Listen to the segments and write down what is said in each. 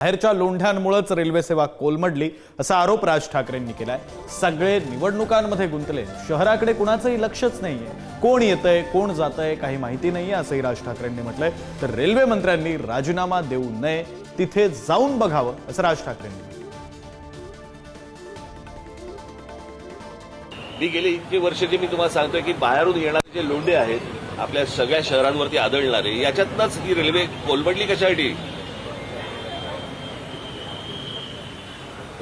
बाहेरच्या लोंढ्यांमुळेच रेल्वे सेवा कोलमडली असा आरोप राज ठाकरेंनी केलाय। सगळे निवडणुकांमध्ये गुंतले, शहराकडे कुणाचंही लक्षच नाहीये, कोण येतंय कोण जातंय काही माहिती नाहीये असंही राज ठाकरेंनी म्हटलंय। तर रेल्वे मंत्र्यांनी राजीनामा देऊ नये, तिथे जाऊन बघावं असं राज ठाकरेंनी म्हटलं। मी गेले इतके वर्ष जे मी तुम्हाला सांगतोय की बाहेरून येणारे जे लोंढे आहेत आपल्या सगळ्या शहरांवरती आदळणारे, याच्यातनंच ही रेल्वे कोलमडली कशासाठी?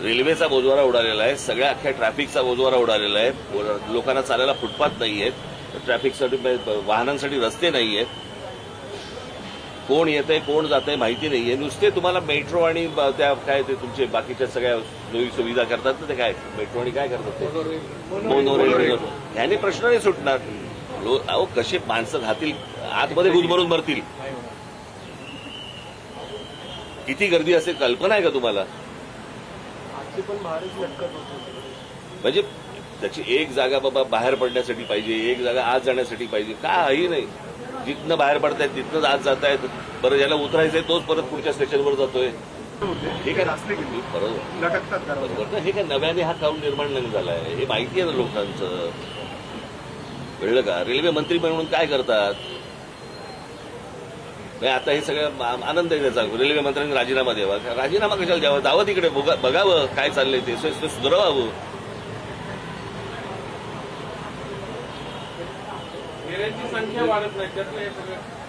रेल्वेचा बोजवारा उडालेला आहे, सगळ्या अख्ख्या ट्रॅफिकचा बोजवारा उडालेला आहे, लोकांना चालायला फुटपाथ नाहीयेत, ट्रॅफिकसाठी वाहनांसाठी रस्ते नाहीयेत, कोण येतंय कोण जातंय माहिती नाहीये। नुसते तुम्हाला मेट्रो आणि त्या काय ते तुमचे बाकीच्या सगळ्या सोयी सुविधा करतात ना, ते काय मेट्रो आणि काय करतात ते मोनो रेल्वे, ह्याने प्रश्न नाही सुटणार। अहो कसे माणसं घातील आतमध्ये गुदमरून मरतील, किती गर्दी असेल कल्पना आहे का तुम्हाला? म्हणजे त्याची एक जागा बाबा बाहेर पडण्यासाठी पाहिजे, एक जागा आत जाण्यासाठी पाहिजे, काही नाही। जिथनं बाहेर पडतायत तिथनंच आत जात आहेत। बरं ज्याला उतरायचंय तोच परत पुढच्या स्टेशनवर जातोय। हे काय बरोबर, हे काय नव्याने हा काऊन निर्माण नाही झालाय, हे माहिती आहे ना लोकांचं, कळलं का? रेल्वे मंत्री म्हणून काय करतात? आता हे सगळं आनंद आहे त्याचा, रेल्वे मंत्र्यांनी राजीनामा द्यावा। राजीनामा कशाला द्यावा? जावं तिकडे बघावं काय चाललंय ते सुधारवावं। संख्या वाढत नाही,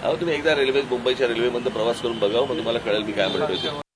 अहो तुम्ही एकदा मुंबईच्या रेल्वेमध्ये प्रवास करून बघावं, मग तुम्हाला कळेल मी काय म्हणतोय ते।